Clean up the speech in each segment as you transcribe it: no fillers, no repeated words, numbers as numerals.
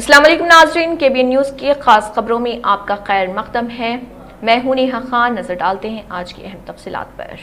अस्सलाम वालेकुम नाज़रीन, KBN न्यूज़ की खास खबरों में आपका खैर मक़दम है। मैं हूं नेहा खान। नजर डालते हैं आज की अहम तफसीलात पर।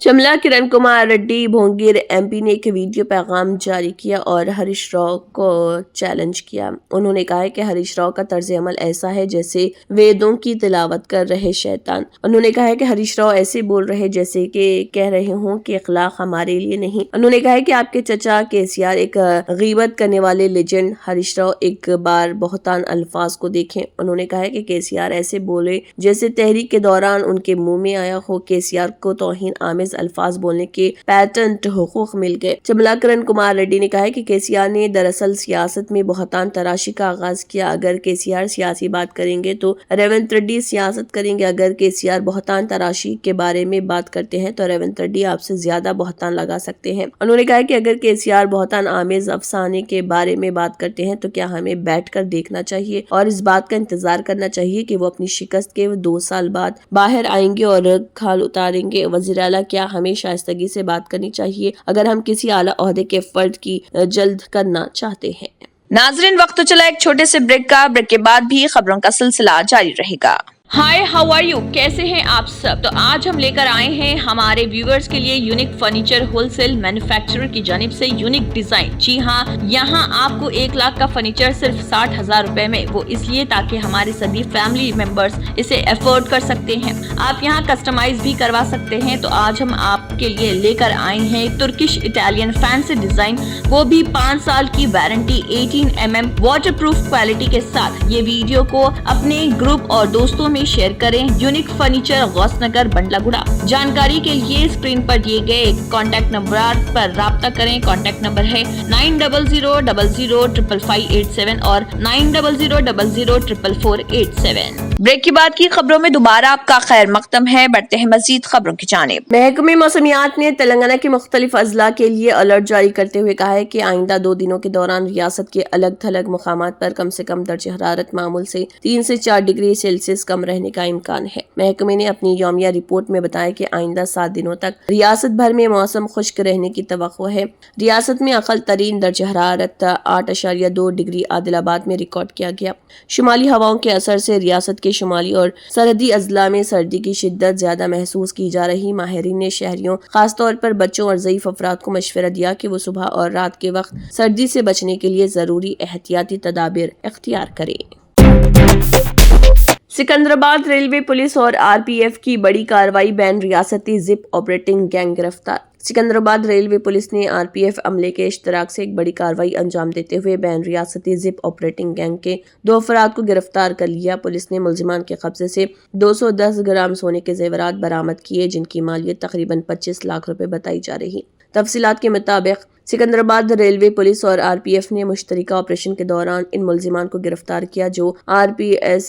शिमला किरण कुमार रेड्डी भोंगीर MP ने एक वीडियो पैगाम जारी किया और हरीश राव को चैलेंज किया। उन्होंने कहा है कि हरीश राव का तर्ज अमल ऐसा है जैसे वेदों की तिलावत कर रहे शैतान। उन्होंने कहा है कि हरीश राव ऐसे बोल रहे जैसे कि कह रहे हों कि अखलाक हमारे लिए नहीं। उन्होंने कहा है कि आपके चचा KCR एक गीबत करने वाले लेजेंड हरीश राव एक बार बहुतान अल्फाज को देखें। उन्होंने कहा है कि KCR ऐसे बोले जैसे तहरीक के दौरान उनके मुंह में आया हो। KCR को तौहीन आमेज अल्फाज बोलने के पैटेंट हुकूक मिल गए। शिमला किरण कुमार रेड्डी ने कहा है कि KCR ने दरअसल सियासत में बहुतान तराशी का आगाज किया। अगर KCR सियासी बात करेंगे तो रेवंत रेड्डी सियासत करेंगे। अगर KCR बहुतान तराशी के बारे में बात करते हैं तो रेवंत रेड्डी आपसे ज्यादा बहुतान लगा सकते हैं। उन्होंने कहा कि अगर KCR बहुतान आमेज अफसाने के बारे में बात करते हैं तो क्या हमें बैठकर देखना चाहिए और इस बात का इंतजार करना चाहिए कि वो अपनी शिकस्त के 2 साल बाद बाहर आएंगे और खाल उतारेंगे। वज़ीर आला क्या हमें शाइस्तगी से बात करनी चाहिए अगर हम किसी आला ओहदे के फर्द की जल्द करना चाहते हैं। नाजरीन, वक्त तो चला एक छोटे से ब्रेक का। ब्रेक के बाद भी खबरों का सिलसिला जारी रहेगा। हाय, हाउ आर यू? कैसे हैं आप सब? तो आज हम लेकर आए हैं हमारे व्यूअर्स के लिए यूनिक फर्नीचर होलसेल मैन्युफैक्चरर की जानिब से यूनिक डिजाइन। जी हाँ, यहाँ आपको 1 लाख का फर्नीचर सिर्फ 60,000 रुपए में, वो इसलिए ताकि हमारे सभी फैमिली मेंबर्स इसे अफोर्ड कर सकते हैं। आप यहाँ कस्टमाइज भी करवा सकते हैं। तो आज हम आपके लिए लेकर आए हैं तुर्किश इटालियन फैंसी डिजाइन, वो भी 5 साल की warranty, 18 mm water proof quality के साथ। ये वीडियो को अपने ग्रुप और दोस्तों में शेयर करें। Unique furniture Gausnagar Bandlaguda. जानकारी के लिए स्क्रीन पर दिए गए कॉन्टैक्ट नंबर पर राब्ता करें। कॉन्टैक्ट नंबर है 9000005587 और 9000004487। ब्रेक के बाद की खबरों में दोबारा आपका खैर मकदम है। बढ़ते हैं मजीद खबरों की जानिब। महकमे मौसमियात ने तेलंगाना के मुख्तलिफ अजला के लिए अलर्ट जारी करते हुए कहा है कि आइंदा 2 दिनों के दौरान रियासत के अलग थलग मुकामात पर कम से कम दर्ज हरारत मामूल से 3 से 4 डिग्री सेल्सियस कम रहने का इम्कान है। महकमे ने अपनी यौमिया रिपोर्ट में बताया कि आइंदा 7 दिनों तक रियासत भर में मौसम खुश्क रहने की तवक्को है। रियासत में अकल तरीन दर्ज हरारत 8.2 डिग्री आदिलाबाद में रिकॉर्ड किया गया। शुमाली हवाओं के असर से रियासत के शुमाली और सरहदी अजला में सर्दी की शिद्दत ज्यादा महसूस की जा रही। माहिरीन ने शहरियों, खासतौर पर बच्चों और ज़ईफ अफराद को मशवरा दिया कि वो सुबह और रात के वक्त सर्दी से बचने के लिए जरूरी एहतियाती तदाबीर इख्तियार करें। सिकंदराबाद रेलवे पुलिस और RPF की बड़ी कार्रवाई, बैन रियासती जिप ऑपरेटिंग गैंग गिरफ्तार। सिकंदराबाद रेलवे पुलिस ने RPF अमले के इश्तराक से एक बड़ी कार्रवाई अंजाम देते हुए बैन रियासती जिप ऑपरेटिंग गैंग के 2 अफराद को गिरफ्तार कर लिया। पुलिस ने मुलजिमान के कब्जे से 210 ग्राम सोने के जेवरात बरामद किए, जिनकी मालियत तकरीबन 25 लाख रुपए बताई जा रही। तफसीलात के मुताबिक सिकंदराबाद रेलवे पुलिस और RPF ने मुश्तरका ऑपरेशन के दौरान इन मुलजिमान को गिरफ्तार किया, जो RPS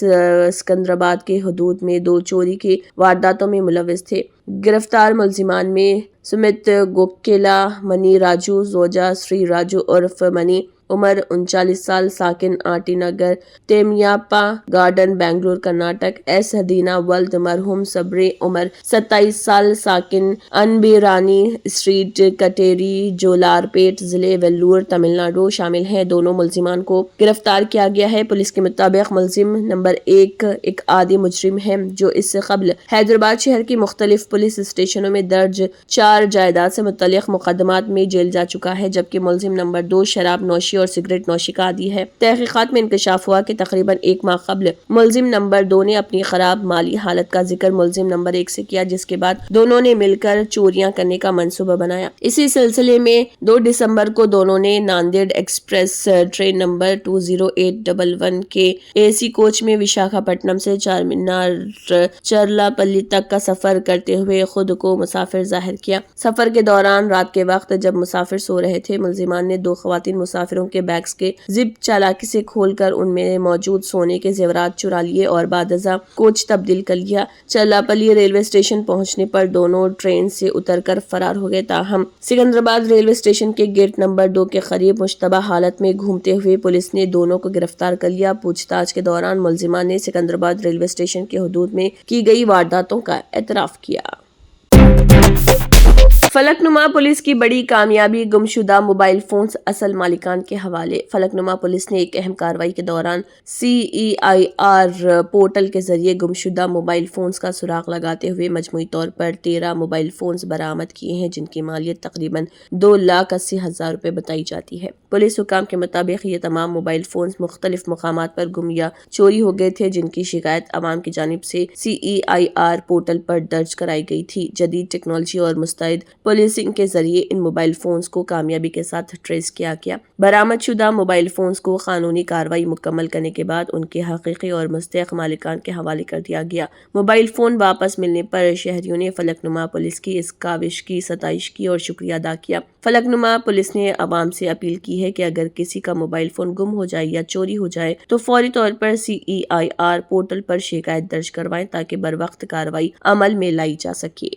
सिकंदराबाद के हदूद में 2 चोरी की वारदातों में मुलविस थे। गिरफ्तार मुलजिमान में सुमित गोकेला, मनी राजू, जोजा श्री राजू उर्फ मनी, उम्र 39 साल, साकिन आटी नगर, तेमियापा गार्डन, बेंगलुरु, कर्नाटक। S हदीना वल्द मरहूम सबरी, उम्र 27 साल, साकिन अनबीरानी स्ट्रीट, कटेरी, जोलारपेट, जिले वेल्लूर, तमिलनाडु शामिल हैं। दोनों मुलजिमान को गिरफ्तार किया गया है। पुलिस के मुताबिक मुलजिम नंबर 1 एक आदि मुजरिम है जो इससे कबल हैदराबाद शहर की मुख्तलिफ पुलिस स्टेशनों में दर्ज 4 जायदाद से मुतल्लिक मुकदमात में जेल जा चुका है, जबकि मुलजिम नंबर 2 शराब नौशी और सिगरेट नौशी का आदी है। तहकीकात में इंकशाफ हुआ कि तकरीबन 1 माह कबल मुलजिम नंबर 2 ने अपनी खराब माली हालत का जिक्र मुलजिम नंबर 1 से किया, जिसके बाद दोनों ने मिलकर चोरियां करने का मंसूबा बनाया। इसी सिलसिले में 2 दिसंबर को दोनों ने नांदेड़ एक्सप्रेस ट्रेन नंबर 20811 के AC कोच में विशाखापट्टनम से चार मीनार चरलापल्ली तक का सफर करते हुए खुद को मुसाफिर जाहिर किया। सफर के दौरान रात के वक्त जब मुसाफिर सो रहे थे, मुलजिमान ने 2 खवातीन मुसाफिरों के बैग्स के जिप चालाकी से खोलकर उनमें मौजूद सोने के जेवरात चुरा लिए और बादजा कोच तब्दील कर लिया। चरलापल्ली रेलवे स्टेशन पहुंचने पर दोनों ट्रेन से उतरकर फरार हो गए। ताहम सिकंदराबाद रेलवे स्टेशन के गेट नंबर 2 के करीब मुश्तबा हालत में घूमते हुए पुलिस ने दोनों को गिरफ्तार कर लिया। पूछताछ के दौरान मुलजिमान ने सिकंदराबाद रेलवे स्टेशन के हुदूद में की गई वारदातों का एतराफ किया। फलकनुमा पुलिस की बड़ी कामयाबी, गुमशुदा मोबाइल फोन्स असल मालिकान के हवाले। फलकनुमा पुलिस ने एक अहम कार्रवाई के दौरान CEIR पोर्टल के जरिए गुमशुदा मोबाइल फोन्स का सुराग लगाते हुए मजमूई तौर पर 13 मोबाइल फोन्स बरामद किए हैं, जिनकी मालियत तकरीबन 2,80,000 रुपए बताई जाती है। पुलिस हुकाम के मुताबिक ये तमाम मोबाइल फोन्स मुख्तलिफ मुकामात पर गुम या चोरी हो गए थे, जिनकी शिकायत अवाम की जानिब से CEIR पोर्टल पर दर्ज कराई गई थी। जदीद टेक्नोलॉजी और मुस्तैद पुलिसिंग के जरिए इन मोबाइल फोन्स को कामयाबी के साथ ट्रेस किया गया। बरामद शुदा मोबाइल फोन्स को कानूनी कार्रवाई मुकम्मल करने के बाद उनके हकीकी और मुस्तहक मालिकान के हवाले कर दिया गया। मोबाइल फोन वापस मिलने पर शहरियों ने फलकनुमा पुलिस की इस काविश की सताइश की और शुक्रिया अदा किया। फलकनुमा पुलिस ने अवाम से अपील की है कि अगर किसी का मोबाइल फोन गुम हो जाए या चोरी हो जाए तो फौरी तौर पर CEIR पोर्टल पर शिकायत दर्ज करवाएं, ताकि बर वक्त कार्रवाई अमल में लाई जा सके।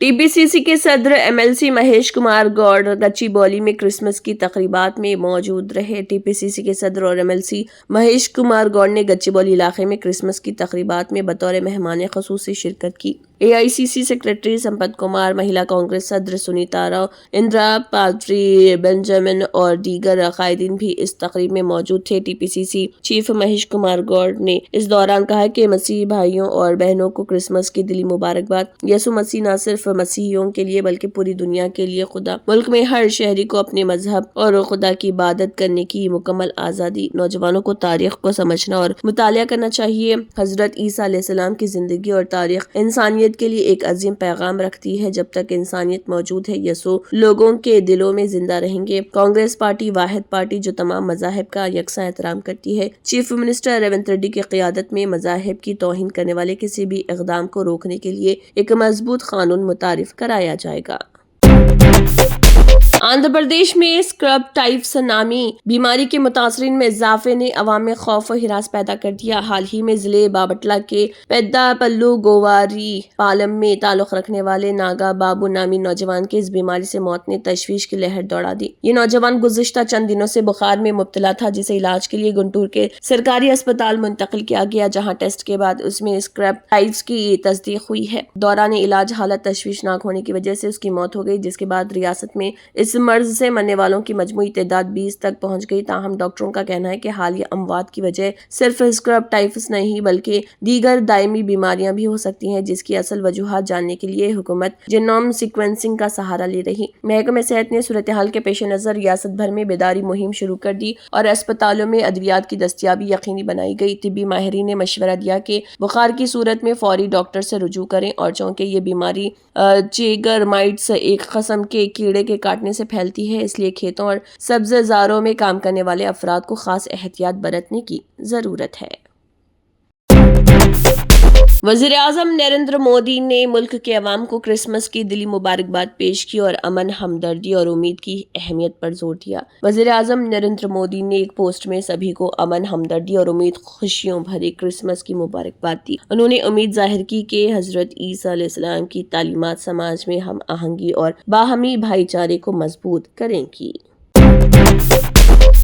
TPCC के सदर MLC महेश कुमार गौड़ गच्चीबौली में क्रिसमस की तकरीबात में मौजूद रहे। TPCC के सदर और MLC महेश कुमार गौड़ ने गच्चीबौली इलाके में क्रिसमस की तकरीबात में बतौर मेहमान ख़ुसूसी शिरकत की। AICC सेक्रेटरी संपत कुमार, महिला कांग्रेस सदर सुनीता राव, इंदिरा पाद्री, बेंजामिन और दीगर कायदीन भी इस तकरीब में मौजूद थे। TPCC चीफ महेश कुमार गौड़ ने इस दौरान कहा कि मसीही भाइयों और बहनों को क्रिसमस की दिली मुबारकबाद। यसु मसीह न सिर्फ मसीहियों के लिए बल्कि पूरी दुनिया के लिए खुदा मुल्क में हर शहरी को अपने मजहब और खुदा की इबादत करने की मुकम्मल आज़ादी। नौजवानों को तारीख को समझना और मुतालिया करना चाहिए। हजरत ईसा अलैहिस्सलाम की जिंदगी और तारीख इंसानियत के लिए एक अजीम पैगाम रखती है। जब तक इंसानियत मौजूद है, यसु लोगों के दिलों में जिंदा रहेंगे। कांग्रेस पार्टी वाहिद पार्टी जो तमाम मज़ाहिब का यकसा एहतराम करती है। चीफ मिनिस्टर रेवंत रेड्डी की क़ियादत में मज़ाहिब की तौहीन करने वाले किसी भी इक़दाम को रोकने के लिए एक मजबूत कानून मुतारिफ कराया जाएगा। आंध्र प्रदेश में स्क्रब टाइफ्स नामी बीमारी के मुतासरीन में इजाफे ने अवाम में खौफ और हिरास पैदा कर दिया। हाल ही में जिले बाबटला के पेद्दापल्लू गोवारी पालम में ताल्लुक रखने वाले नागा बाबू नामी नौजवान की इस बीमारी से मौत ने तशवीश की लहर दौड़ा दी। ये नौजवान गुज़िश्ता चंद दिनों से बुखार में मुब्तला था, जिसे इलाज के लिए गुंटूर के सरकारी अस्पताल मुंतकिल किया गया, जहाँ टेस्ट के बाद उसमें स्क्रब टाइफ्स की तस्दीक हुई है। दौरान इलाज हालत तशवीशनाक होने की वजह से उसकी मौत हो गई, जिसके बाद रियासत में इस मर्ज से मरने वालों की मजमूई तादाद 20 तक पहुंच गई। ताहम डॉक्टरों का कहना है कि हालिया अमवात की वजह सिर्फ स्क्रब टाइफस नहीं बल्कि दीगर दायमी बीमारियां भी हो सकती हैं, जिसकी असल वजूहात जानने के लिए हुकूमत जीनोम सीक्वेंसिंग का सहारा ले रही। महकमे सेहत ने सूरत हाल के पेश नजर रियासत भर में बेदारी मुहिम शुरू कर दी और अस्पतालों में अद्वियात की दस्तियाबी यकीनी बनाई गई। तिब्बी माहिरीन ने मशवरा दिया कि बुखार की सूरत में फौरी डॉक्टर से रुजू करें, और चूंकि ये बीमारी चेगर माइट्स एक किस्म के कीड़े के काटने से फैलती है, इसलिए खेतों और सब्ज़ारों में काम करने वाले अफराद को खास एहतियात बरतने की जरूरत है। वज़ीर आज़म नरेंद्र मोदी ने मुल्क के अवाम को क्रिसमस की दिली मुबारकबाद पेश की और अमन, हमदर्दी और उम्मीद की अहमियत पर जोर दिया। वज़ीर आज़म नरेंद्र मोदी ने एक पोस्ट में सभी को अमन, हमदर्दी और उम्मीद, खुशियों भरे क्रिसमस की मुबारकबाद दी। उन्होंने उम्मीद जाहिर की कि हजरत ईसा अलैहिस्सलाम की तालीमात समाज में हम आहंगी और बाहमी भाईचारे को मजबूत करेंगी।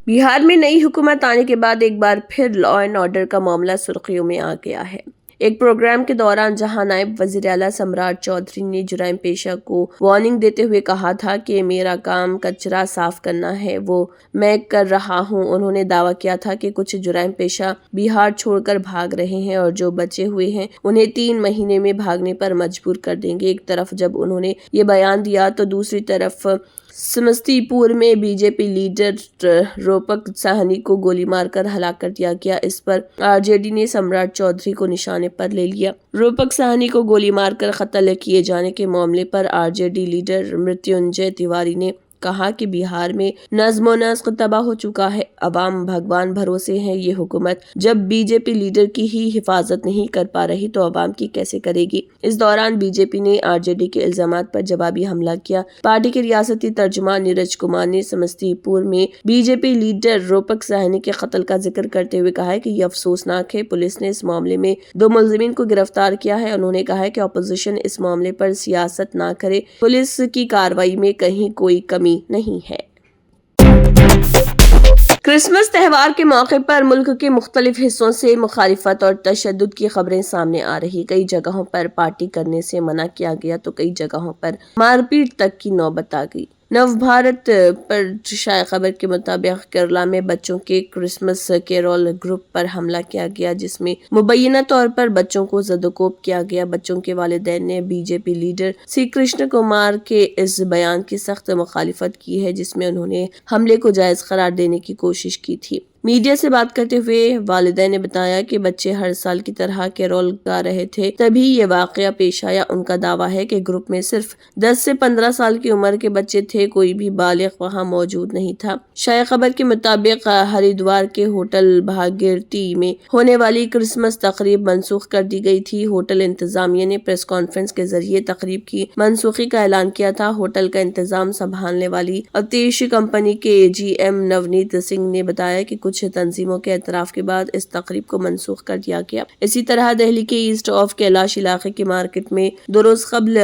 बिहार में नई हुकूमत आने के बाद एक बार फिर लॉ एंड ऑर्डर का मामला सुर्खियों में आ गया है। एक प्रोग्राम के दौरान जहां नायब वजीर आला सम्राट चौधरी ने जुराइम पेशा को वार्निंग देते हुए कहा था कि मेरा काम कचरा साफ करना है, वो मैं कर रहा हूं। उन्होंने दावा किया था कि कुछ जुराइम पेशा बिहार छोड़कर भाग रहे हैं और जो बचे हुए हैं उन्हें 3 महीने में भागने पर मजबूर कर देंगे। एक तरफ जब उन्होंने ये बयान दिया तो दूसरी तरफ समस्तीपुर में बीजेपी लीडर रूपक साहनी को गोली मारकर हलाक कर दिया गया। इस पर आरजेडी ने सम्राट चौधरी को निशाने पर ले लिया। रूपक साहनी को गोली मारकर कत्ल किए जाने के मामले पर आरजेडी लीडर मृत्युंजय तिवारी ने कहा कि बिहार में नज़्म व नस्क तबाह हो चुका है। अवाम भगवान भरोसे हैं। ये हुकूमत जब बीजेपी लीडर की ही हिफाजत नहीं कर पा रही तो अवाम की कैसे करेगी। इस दौरान बीजेपी ने आरजेडी के इल्जामात पर जवाबी हमला किया। पार्टी के रियासती तर्जुमान नीरज कुमार ने समस्तीपुर में बीजेपी लीडर रूपक साहनी के कत्ल का जिक्र करते हुए कहा है कि यह अफसोसनाक है। पुलिस ने इस मामले में 2 मुलजिमीन को गिरफ्तार किया है। उन्होंने कहा है कि अपोजिशन इस मामले पर सियासत ना करे। पुलिस की कार्रवाई में कहीं कोई कमी नहीं है। کرسمس تہوار کے موقع پر ملک کے مختلف حصوں سے مخالفت اور تشدد کی خبریں سامنے آ رہی۔ کئی جگہوں پر پارٹی کرنے سے منع کیا گیا تو کئی جگہوں پر مار پیٹ تک کی نوبت آ گئی۔ نو بھارت پر شائع خبر کے مطابق کیرلا میں بچوں کے کرسمس کیرول گروپ پر حملہ کیا گیا، جس میں مبینہ طور پر بچوں کو زدوکوب کیا گیا۔ بچوں کے والدین نے بی جے پی لیڈر سی کرشن کمار کے اس بیان کی سخت مخالفت کی ہے، جس میں انہوں نے حملے کو جائز قرار دینے کی کوشش کی تھی۔ میڈیا سے بات کرتے ہوئے والدین نے بتایا کہ بچے ہر سال کی طرح کیرول گا رہے تھے، تبھی یہ واقعہ پیش آیا۔ ان کا دعویٰ ہے کہ گروپ میں صرف 10 سے 15 سال کی عمر کے بچے تھے، کوئی بھی بالغ وہاں موجود نہیں تھا۔ شائع خبر کے مطابق ہریدوار کے ہوٹل بھاگیرتی میں ہونے والی کرسمس تقریب منسوخ کر دی گئی تھی۔ ہوٹل انتظامیہ نے پریس کانفرنس کے ذریعے تقریب کی منسوخی کا اعلان کیا تھا۔ ہوٹل کا انتظام سنبھالنے والی آتش کمپنی کے جی ایم نونیت سنگھ نے بتایا کہ کچھ تنظیموں کے اعتراف کے بعد اس تقریب کو منسوخ کر دیا گیا۔ اسی طرح دہلی کے ایسٹ آف کیلاش علاقے کی مارکیٹ میں 2 روز قبل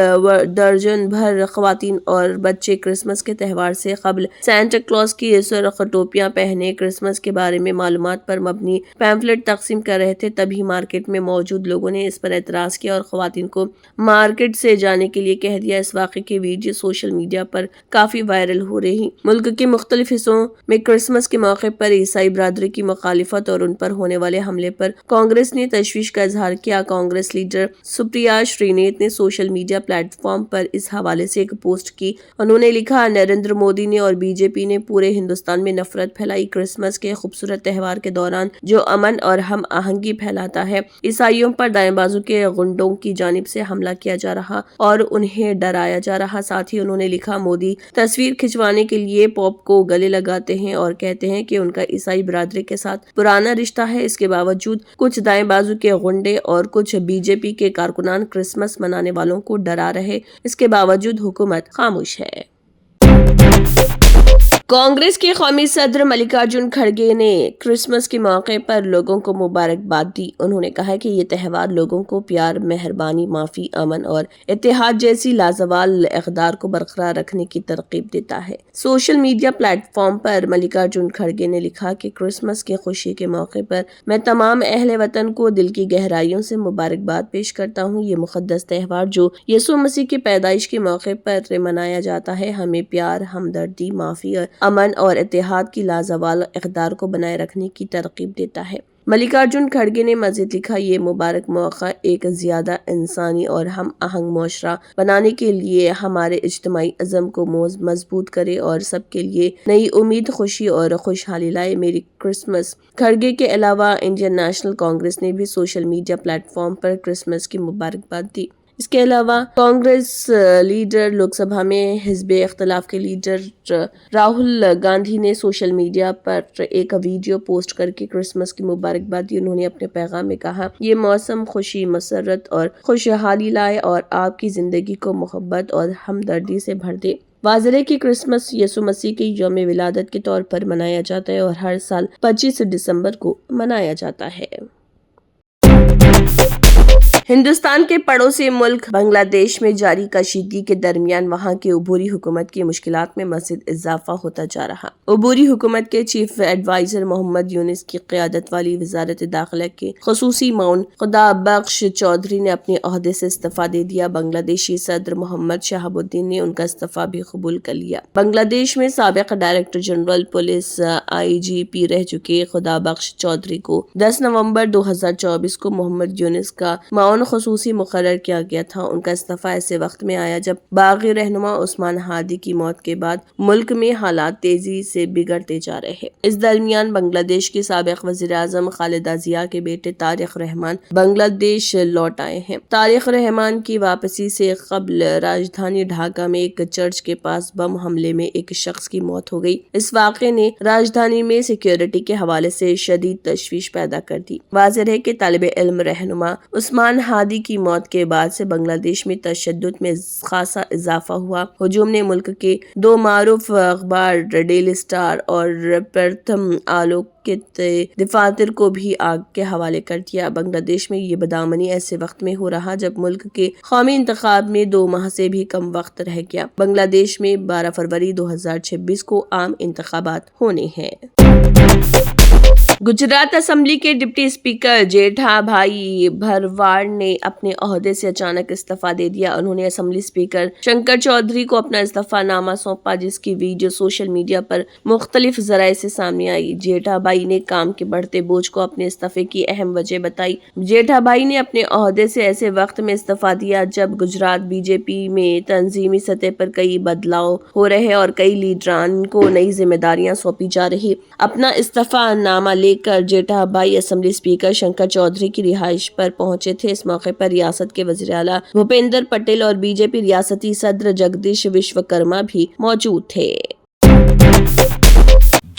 درجن بھر خواتین اور بچے کرسمس کے تہوار سے قبل سینٹا کلاس کی سرخ ٹوپیاں پہنے کرسمس کے بارے میں معلومات پر مبنی پیمفلٹ تقسیم کر رہے تھے، تبھی مارکیٹ میں موجود لوگوں نے اس پر اعتراض کیا اور خواتین کو مارکیٹ سے جانے کے لیے کہہ دیا۔ اس واقعے کی ویڈیو سوشل میڈیا پر کافی وائرل ہو رہی۔ ملک کے مختلف حصوں میں کرسمس کے موقع پر عیسائی برادری کی مخالفت اور ان پر ہونے والے حملے پر کانگریس نے تشویش کا اظہار کیا۔ کانگریس لیڈر سپریا شرینیت نے سوشل میڈیا پلیٹ فارم پر اس حوالے سے ایک پوسٹ کی۔ انہوں نے لکھا، نریندر مودی نے اور بی جے پی نے پورے ہندوستان میں نفرت پھیلائی۔ کرسمس کے خوبصورت تہوار کے دوران جو امن اور ہم آہنگی پھیلاتا ہے، عیسائیوں پر دائیں بازو کے غنڈوں کی جانب سے حملہ کیا جا رہا اور انہیں ڈرایا جا رہا۔ ساتھ ہی انہوں نے لکھا، مودی تصویر کھنچوانے کے لیے پوپ کو گلے لگاتے ہیں اور کہتے ہیں کہ ان کا عیسائی برادری کے ساتھ پرانا رشتہ ہے۔ اس کے باوجود کچھ دائیں بازو کے غنڈے اور کچھ بی جے پی کے کارکنان کرسمس منانے والوں کو ڈرا رہے، اس کے باوجود حکومت خاموش ہے۔ کانگریس کے قومی صدر ملکارجن کھڑگے نے کرسمس کے موقع پر لوگوں کو مبارکباد دی۔ انہوں نے کہا کہ یہ تہوار لوگوں کو پیار، مہربانی، معافی، امن اور اتحاد جیسی لازوال اقدار کو برقرار رکھنے کی ترغیب دیتا ہے۔ سوشل میڈیا پلیٹ فارم پر ملکارجن کھڑگے نے لکھا کہ کرسمس کی خوشی کے موقع پر میں تمام اہل وطن کو دل کی گہرائیوں سے مبارکباد پیش کرتا ہوں۔ یہ مقدس تہوار جو یسوع مسیح کی پیدائش کے موقع پر منایا جاتا ہے، ہمیں پیار، ہمدردی، معافی، امن اور اتحاد کی لازوال اقدار کو بنائے رکھنے کی ترغیب دیتا ہے۔ ملکارجن کھڑگے نے مزید لکھا، یہ مبارک موقع ایک زیادہ انسانی اور ہم آہنگ معاشرہ بنانے کے لیے ہمارے اجتماعی عزم کو مضبوط کرے اور سب کے لیے نئی امید، خوشی اور خوشحالی لائے۔ میری کرسمس۔ کھڑگے کے علاوہ انڈین نیشنل کانگریس نے بھی سوشل میڈیا پلیٹ فارم پر کرسمس کی مبارکباد دی۔ اس کے علاوہ کانگریس لیڈر لوک سبھا میں حزب اختلاف کے لیڈر راہل گاندھی نے سوشل میڈیا پر ایک ویڈیو پوسٹ کر کے کرسمس کی مبارکباد دی۔ انہوں نے اپنے پیغام میں کہا، یہ موسم خوشی، مسرت اور خوشحالی لائے اور آپ کی زندگی کو محبت اور ہمدردی سے بھر دے۔ واضح ہے کہ کرسمس یسوع مسیح کے یوم ولادت کے طور پر منایا جاتا ہے اور ہر سال 25 دسمبر کو منایا جاتا ہے۔ ہندوستان کے پڑوسی ملک بنگلہ دیش میں جاری کشیدگی کے درمیان وہاں کی عبوری حکومت کی مشکلات میں مزید اضافہ ہوتا جا رہا۔ عبوری حکومت کے چیف ایڈوائزر محمد یونس کی قیادت والی وزارت داخلہ کے خصوصی معاون خدا بخش چودھری نے اپنے عہدے سے استعفیٰ دے دیا۔ بنگلہ دیشی صدر محمد شہاب الدین نے ان کا استعفیٰ بھی قبول کر لیا۔ بنگلہ دیش میں سابق ڈائریکٹر جنرل پولیس IGP رہ چکے خدا بخش چودھری کو 10 نومبر 2024 کو محمد یونس کا معاون خصوصی مقرر کیا گیا تھا۔ ان کا استعفیٰ ایسے وقت میں آیا جب باغی رہنما عثمان ہادی کی موت کے بعد ملک میں حالات تیزی سے بگڑتے جا رہے ہیں۔ اس درمیان بنگلہ دیش کی سابق وزیر اعظم خالدہ ضیاء کے بیٹے طارق رحمان بنگلہ دیش لوٹ آئے ہیں۔ طارق رحمان کی واپسی سے قبل راجدھانی ڈھاکہ میں ایک چرچ کے پاس بم حملے میں ایک شخص کی موت ہو گئی۔ اس واقعے نے راجدھانی میں سیکیورٹی کے حوالے سے شدید تشویش پیدا کر دی۔ واضح ہے کہ طالب علم رہنما عثمان ہادی کی موت کے بعد سے بنگلہ دیش میں تشدد میں خاصا اضافہ ہوا۔ ہجوم نے ملک کے 2 معروف اخبار ڈیلی اسٹار اور پرتھم آلوک کے دفاتر کو بھی آگ کے حوالے کر دیا۔ بنگلہ دیش میں یہ بدامنی ایسے وقت میں ہو رہا جب ملک کے قومی انتخاب میں 2 ماہ سے بھی کم وقت رہ گیا۔ بنگلہ دیش میں 12 فروری 2026 کو عام انتخابات ہونے ہیں۔ गुजरात असेंबली के डिप्टी स्पीकर जेठा भाई भरवाड़ ने अपने ओहदे से अचानक इस्तीफा दे दिया। उन्होंने असेंबली स्पीकर शंकर चौधरी को अपना इस्तीफानामा सौंपा, जिसकी वीडियो सोशल मीडिया पर मुख्तलिफ जराए से सामने आई। जेठा भाई ने काम के बढ़ते बोझ को अपने इस्तीफे की अहम वजह बताई। जेठा भाई ने अपने ओहदे से ऐसे वक्त में इस्तीफा दिया जब गुजरात बीजेपी में तंजीमी सतह पर कई बदलाव हो रहे और कई लीडरान को नई जिम्मेदारियां सौंपी जा रही। अपना इस्तीफानामा लेकर जेठा भाई असेंबली स्पीकर शंकर चौधरी की रिहाइश पर पहुंचे थे। इस मौके पर रियासत के वज़ीर आला भूपेंद्र पटेल और बीजेपी रियासती सदर जगदीश विश्वकर्मा भी मौजूद थे।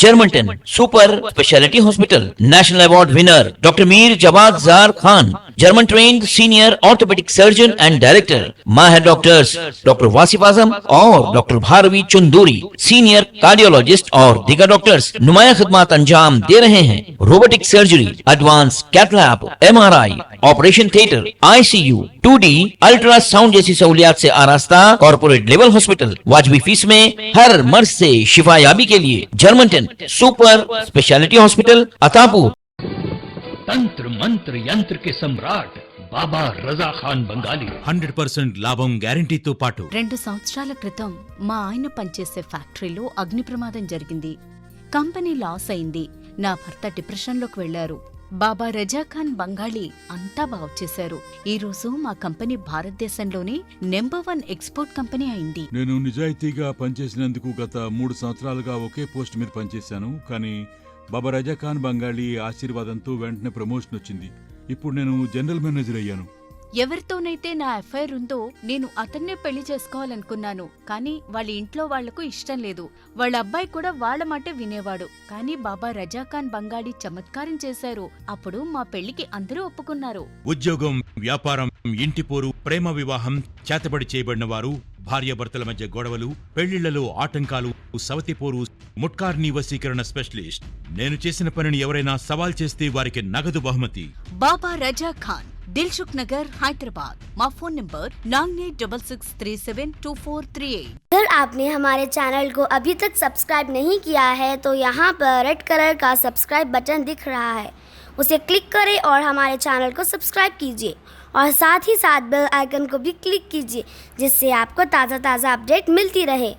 Germanten super speciality hospital national award winner doctor Mir Jawad Zar Khan, German trained senior orthopaedic surgeon and director, माहिर डॉक्टर्स डॉक्टर वासिफ आजम और doctor Bharavi Chunduri, senior cardiologist और दीगर डॉक्टर्स नुमाया खिदमत अंजाम दे रहे हैं। Robotic surgery, advance cath lab, MRI, operation theatre, ICU, 2D ultrasound जैसी सहूलियात से आरास्ता कॉर्पोरेट लेवल हॉस्पिटल, वाजबी फीस में हर मर्ज से शिफायाबी के लिए Germanton super speciality hospital Attapur. तंत्र मंत्र यंत्र के सम्राट బాబా రజా ఖాన్ బంగాలి 100% లాభం గ్యారంటీతో పాటు 2 సంవత్సరాల క్రితం మా ఆయన పనిచేసే ఫ్యాక్టరీలో అగ్ని ప్రమాదం జరిగింది. కంపెనీ లాస్ అయింది. నా భర్త డిప్రెషన్లోకి వెళ్లారు. బాబా రజాఖాన్ బంగాళీ అంతా బాగుచేశారు. ఈ రోజు మా కంపెనీ భారతదేశంలోనే నెంబర్ 1 ఎక్స్పోర్ట్ కంపెనీ అయింది. నేను నిజాయితీగా పనిచేసినందుకు గత 3 సంవత్సరాలుగా ఒకే పోస్ట్ మీద పనిచేశాను. కానీ బాబా రజాఖాన్ బంగాళీ ఆశీర్వాదంతో వెంటనే ప్రమోషన్ వచ్చింది. ఇప్పుడు నేను జనరల్ మేనేజర్ అయ్యాను. ఎవరితోనైతే నా అఫైర్ ఉందో నేను అతన్నే పెళ్లి చేసుకోవాలనుకున్నాను. కానీ వాళ్ళ ఇంట్లో వాళ్లకు ఇష్టం లేదు. వాళ్ళ అబ్బాయి కూడా వాళ్ళ మాటే వినేవాడు. కానీ బాబా రజాఖాన్ బంగాళీ చమత్కారం చేశారు. అప్పుడు మా పెళ్లికి అందరూ ఒప్పుకున్నారు. ఉద్యోగం, వ్యాపారం, ఇంటి పోరు, ప్రేమ వివాహం, చేతబడి చేయబడిన వారు, భార్యాభర్తల మధ్య గొడవలు, పెళ్లిళ్లలో ఆటంకాలు, సవతిపోరు, ముట్కార్నీ వశీకరణ స్పెషలిస్ట్. నేను చేసిన పనిని ఎవరైనా సవాల్ చేస్తే వారికి నగదు బహుమతి. బాబా రజాఖాన్, दिलसुख नगर, हैदराबाद। माँ फोन नंबर 9866372438। अगर आपने हमारे चैनल को अभी तक सब्सक्राइब नहीं किया है तो यहाँ पर रेड कलर का सब्सक्राइब बटन दिख रहा है, उसे क्लिक करें और हमारे चैनल को सब्सक्राइब कीजिए और साथ ही साथ बेल आइकन को भी क्लिक कीजिए, जिससे आपको ताज़ा अपडेट मिलती रहे।